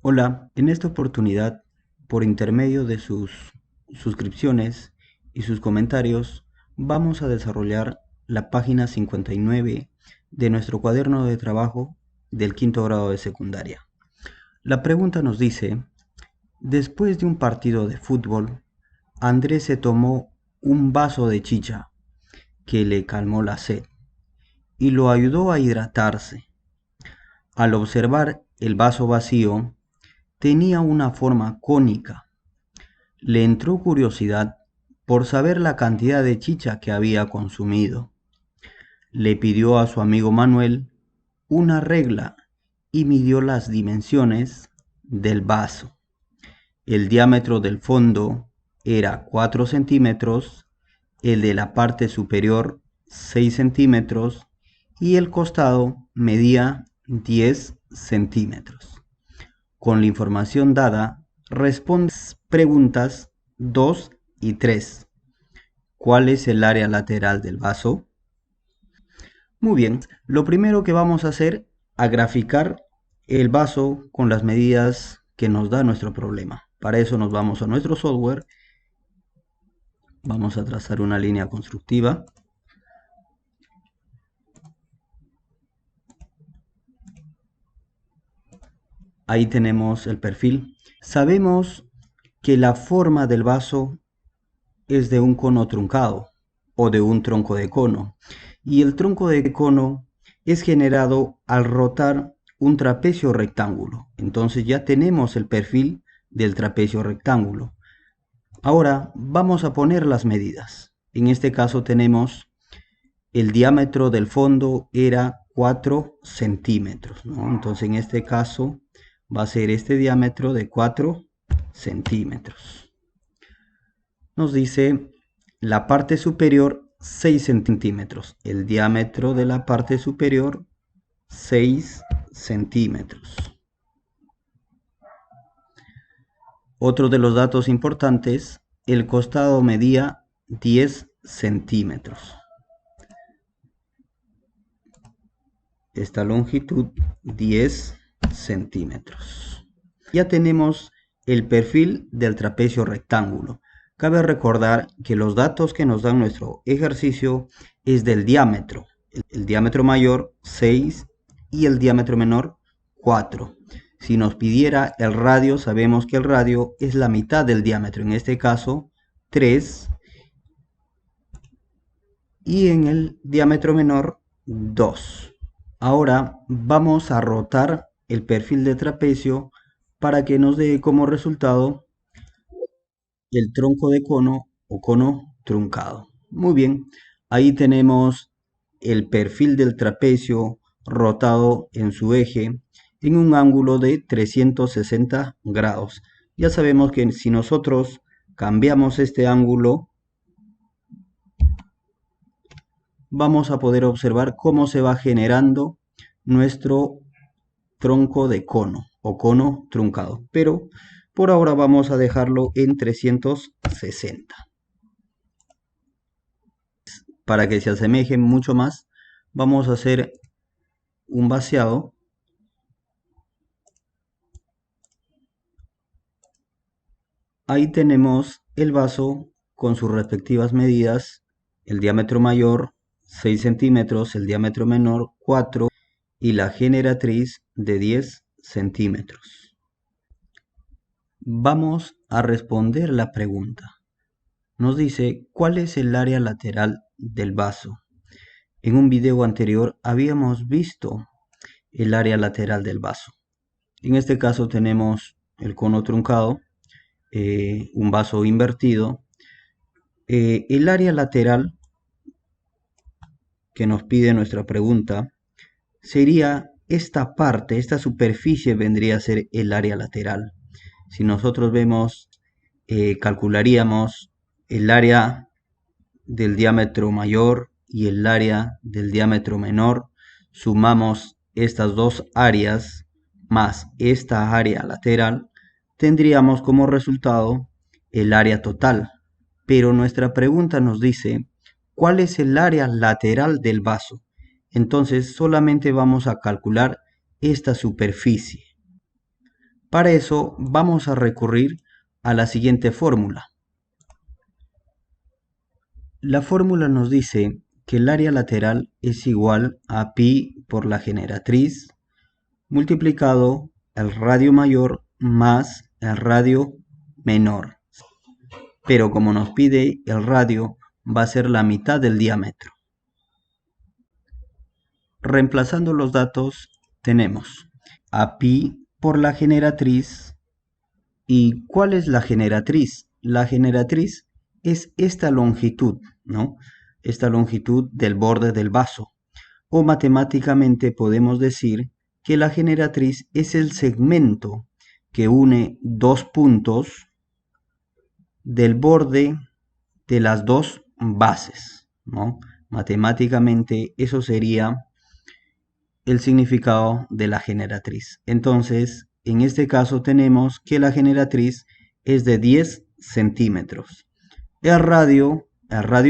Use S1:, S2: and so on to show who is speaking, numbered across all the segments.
S1: Hola, en esta oportunidad, por intermedio de sus suscripciones y sus comentarios, vamos a desarrollar la página 59 de nuestro cuaderno de trabajo del quinto grado de secundaria. La pregunta nos dice, después de un partido de fútbol, Andrés se tomó un vaso de chicha que le calmó la sed y lo ayudó a hidratarse. Al observar el vaso vacío, tenía una forma cónica. Le entró curiosidad por saber la cantidad de chicha que había consumido. Le pidió a su amigo Manuel una regla y midió las dimensiones del vaso. El diámetro del fondo era 4 centímetros, el de la parte superior 6 centímetros y el costado medía 10 centímetros. Con la información dada, responde preguntas 2 y 3. ¿Cuál es el área lateral del vaso? Muy bien, lo primero que vamos a hacer es graficar el vaso con las medidas que nos da nuestro problema. Para eso nos vamos a nuestro software, vamos a trazar una línea constructiva. Ahí tenemos el perfil. Sabemos que la forma del vaso es de un cono truncado o de un tronco de cono. Y el tronco de cono es generado al rotar un trapecio rectángulo. Entonces ya tenemos el perfil del trapecio rectángulo. Ahora vamos a poner las medidas. En este caso tenemos el diámetro del fondo era 4 centímetros, ¿no? Entonces en este caso va a ser este diámetro de 4 centímetros. Nos dice la parte superior 6 centímetros. El diámetro de la parte superior 6 centímetros. Otro de los datos importantes, el costado medía 10 centímetros. Esta longitud 10 centímetros. Ya tenemos el perfil del trapecio rectángulo. Cabe recordar que los datos que nos dan nuestro ejercicio es del diámetro. El diámetro mayor 6 y el diámetro menor 4. Si nos pidiera el radio, sabemos que el radio es la mitad del diámetro, en este caso 3. Y en el diámetro menor 2. Ahora vamos a rotar el perfil de trapecio para que nos dé como resultado el tronco de cono o cono truncado. Muy bien, ahí tenemos el perfil del trapecio rotado en su eje en un ángulo de 360 grados. Ya sabemos que si nosotros cambiamos este ángulo, vamos a poder observar cómo se va generando nuestro tronco de cono o cono truncado. Pero por ahora vamos a dejarlo en 360. Para que se asemeje mucho más, vamos a hacer un vaciado. Ahí tenemos el vaso con sus respectivas medidas, el diámetro mayor 6 centímetros, el diámetro menor 4 y la generatriz de 10 centímetros. Vamos a responder la pregunta. Nos dice, ¿cuál es el área lateral del vaso? En un video anterior habíamos visto el área lateral del vaso. En este caso tenemos el cono truncado, un vaso invertido. El área lateral que nos pide nuestra pregunta sería esta parte, esta superficie vendría a ser el área lateral. Si nosotros vemos, calcularíamos el área del diámetro mayor y el área del diámetro menor, sumamos estas dos áreas más esta área lateral, tendríamos como resultado el área total. Pero nuestra pregunta nos dice, ¿cuál es el área lateral del vaso? Entonces solamente vamos a calcular esta superficie. Para eso vamos a recurrir a la siguiente fórmula. La fórmula nos dice que el área lateral es igual a pi por la generatriz multiplicado el radio mayor más el radio menor. Pero como nos pide el radio, va a ser la mitad del diámetro. Reemplazando los datos, tenemos a pi por la generatriz. ¿Y cuál es la generatriz? La generatriz es esta longitud, ¿no? Esta longitud del borde del vaso. O matemáticamente podemos decir que la generatriz es el segmento que une dos puntos del borde de las dos bases, ¿no? Matemáticamente eso sería el significado de la generatriz. Entonces, en este caso tenemos que la generatriz es de 10 centímetros. El radio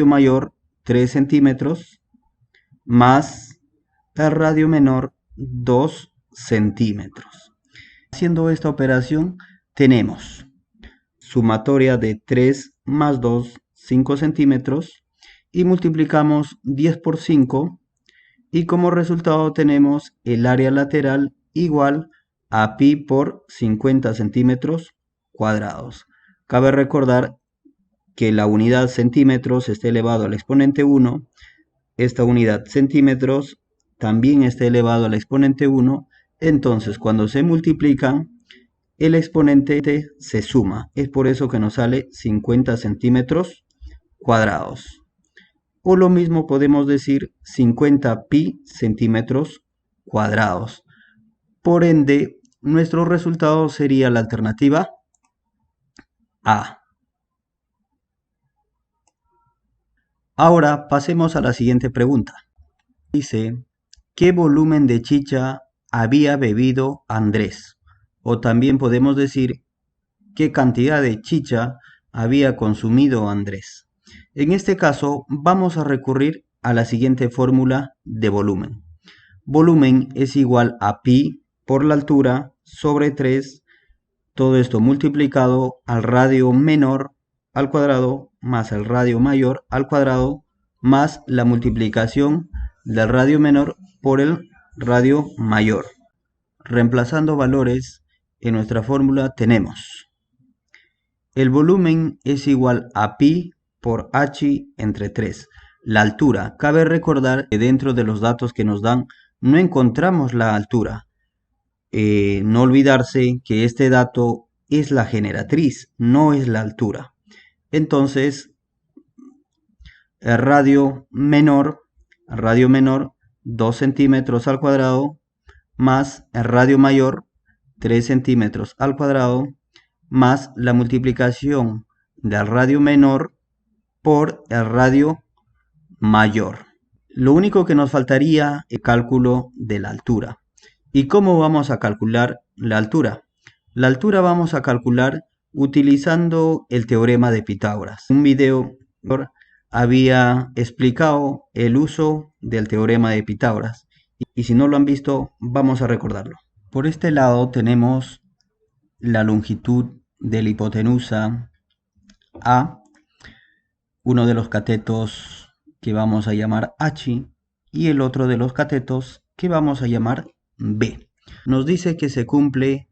S1: mayor, 3 centímetros, más el radio menor, 2 centímetros. Haciendo esta operación, tenemos sumatoria de 3 más 2, 5 centímetros, y multiplicamos 10 por 5, y como resultado tenemos el área lateral igual a pi por 50 centímetros cuadrados. Cabe recordar que la unidad centímetros está elevado al exponente 1, esta unidad centímetros también está elevado al exponente 1, entonces cuando se multiplican, el exponente se suma. Es por eso que nos sale 50 centímetros cuadrados. O lo mismo podemos decir 50 pi centímetros cuadrados. Por ende, nuestro resultado sería la alternativa A. Ahora pasemos a la siguiente pregunta. Dice, ¿qué volumen de chicha había bebido Andrés? O también podemos decir, ¿qué cantidad de chicha había consumido Andrés? En este caso, vamos a recurrir a la siguiente fórmula de volumen. Volumen es igual a pi por la altura sobre 3, todo esto multiplicado al radio menor al cuadrado más el radio mayor al cuadrado más la multiplicación del radio menor por el radio mayor. Reemplazando valores en nuestra fórmula tenemos el volumen es igual a pi por h entre 3. La altura, cabe recordar que dentro de los datos que nos dan no encontramos la altura. No olvidarse que este dato es la generatriz, no es la altura. Entonces, el radio menor 2 centímetros al cuadrado más el radio mayor 3 centímetros al cuadrado más la multiplicación del radio menor por el radio mayor. Lo único que nos faltaría es el cálculo de la altura. ¿Y cómo vamos a calcular la altura? La altura vamos a calcular utilizando el teorema de Pitágoras. Un video había explicado el uso del teorema de Pitágoras. Y si no lo han visto, vamos a recordarlo. Por este lado tenemos la longitud de la hipotenusa A, uno de los catetos que vamos a llamar H y el otro de los catetos que vamos a llamar B. Nos dice que se cumple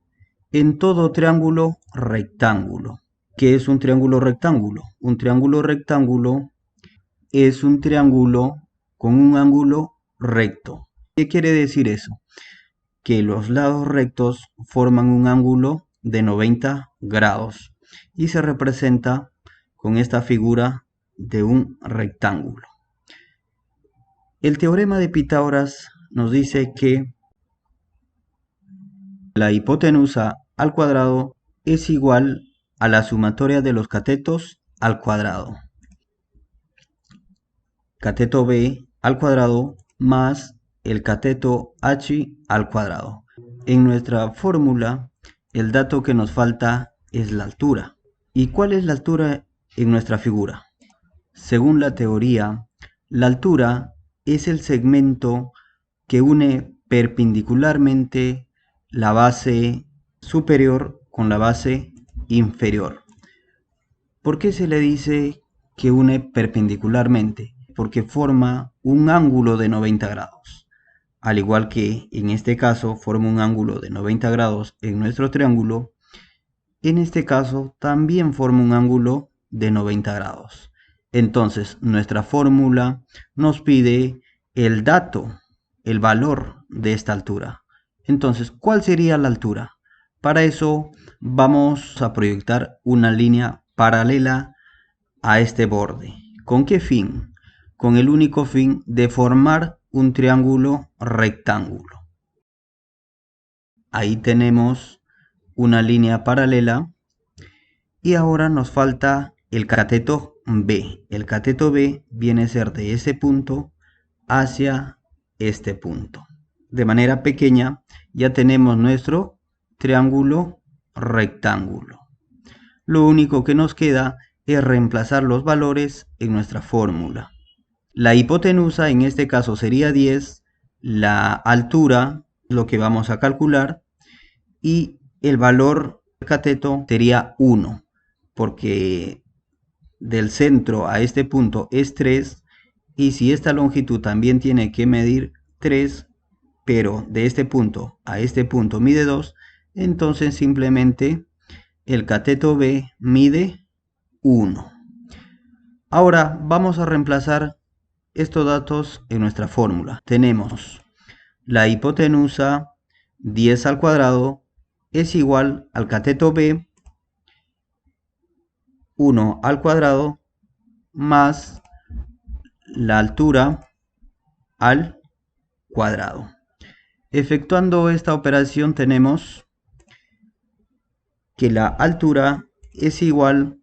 S1: en todo triángulo rectángulo. ¿Qué es un triángulo rectángulo? Un triángulo rectángulo es un triángulo con un ángulo recto. ¿Qué quiere decir eso? Que los lados rectos forman un ángulo de 90 grados y se representa con esta figura de un rectángulo. El teorema de Pitágoras nos dice que la hipotenusa al cuadrado es igual a la sumatoria de los catetos al cuadrado. Cateto B al cuadrado más el cateto H al cuadrado. En nuestra fórmula, el dato que nos falta es la altura. ¿Y cuál es la altura en nuestra figura? Según la teoría, la altura es el segmento que une perpendicularmente la base superior con la base inferior. ¿Por qué se le dice que une perpendicularmente? Porque forma un ángulo de 90 grados. Al igual que en este caso forma un ángulo de 90 grados en nuestro triángulo, en este caso también forma un ángulo de 90 grados. Entonces nuestra fórmula nos pide el dato, el valor de esta altura. Entonces, ¿cuál sería la altura? Para eso vamos a proyectar una línea paralela a este borde. ¿Con qué fin? Con el único fin de formar un triángulo rectángulo. Ahí tenemos una línea paralela y ahora nos falta el cateto B. El cateto B viene a ser de ese punto hacia este punto. De manera pequeña ya tenemos nuestro triángulo rectángulo. Lo único que nos queda es reemplazar los valores en nuestra fórmula. La hipotenusa en este caso sería 10, la altura, lo que vamos a calcular, y el valor del cateto sería 1, porque del centro a este punto es 3, y si esta longitud también tiene que medir 3, pero de este punto a este punto mide 2, entonces simplemente el cateto B mide 1. Ahora vamos a reemplazar estos datos en nuestra fórmula. Tenemos la hipotenusa 10 al cuadrado es igual al cateto B 1 al cuadrado más la altura al cuadrado. Efectuando esta operación tenemos que la altura es igual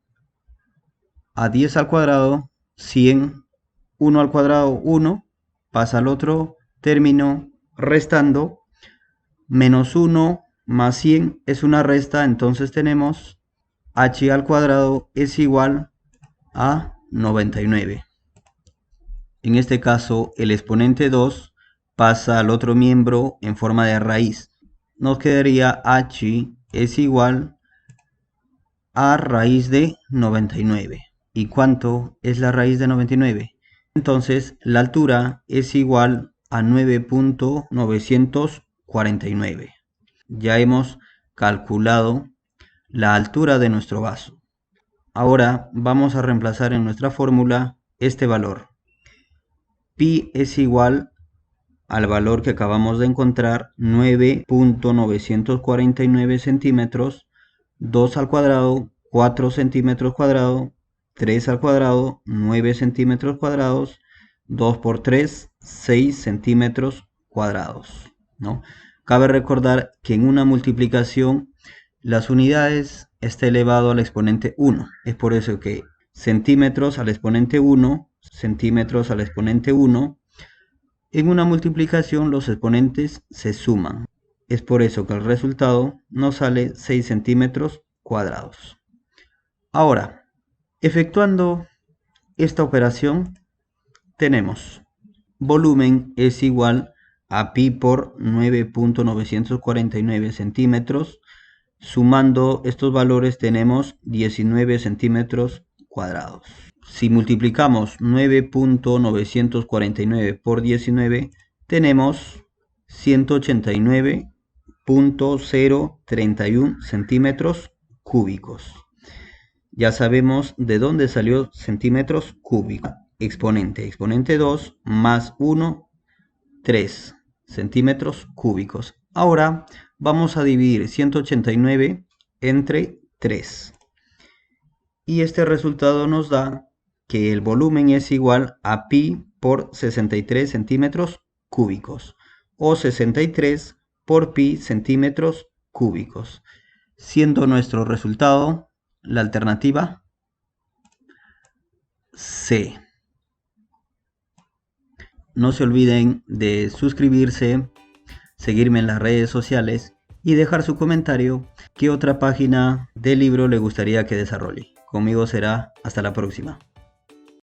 S1: a 10 al cuadrado, 100, 1 al cuadrado 1, pasa al otro término restando, menos 1 más 100 es una resta, entonces tenemos h al cuadrado es igual a 99. En este caso el exponente 2 pasa al otro miembro en forma de raíz. Nos quedaría h es igual a raíz de 99. ¿Y cuánto es la raíz de 99? Entonces la altura es igual a 9.949. Ya hemos calculado la altura de nuestro vaso. Ahora vamos a reemplazar en nuestra fórmula este valor. Pi es igual al valor que acabamos de encontrar, 9.949 centímetros, 2 al cuadrado, 4 centímetros cuadrados, 3 al cuadrado, 9 centímetros cuadrados, 2 por 3, 6 centímetros cuadrados, ¿no? Cabe recordar que en una multiplicación las unidades está elevado al exponente 1. Es por eso que centímetros al exponente 1, centímetros al exponente 1, en una multiplicación los exponentes se suman. Es por eso que el resultado nos sale 6 centímetros cuadrados. Ahora, efectuando esta operación, tenemos volumen es igual a pi por 9.949 centímetros. Sumando estos valores tenemos 19 centímetros cuadrados. Si multiplicamos 9.949 por 19, tenemos 189.031 centímetros cúbicos. Ya sabemos de dónde salió centímetros cúbicos. Exponente 2 más 1, 3 centímetros cúbicos. Ahora vamos a dividir 189 entre 3. Y este resultado nos da que el volumen es igual a pi por 63 centímetros cúbicos. O 63 por pi centímetros cúbicos. Siendo nuestro resultado la alternativa C. No se olviden de suscribirse, seguirme en las redes sociales y dejar su comentario qué otra página del libro le gustaría que desarrolle. Conmigo será hasta la próxima.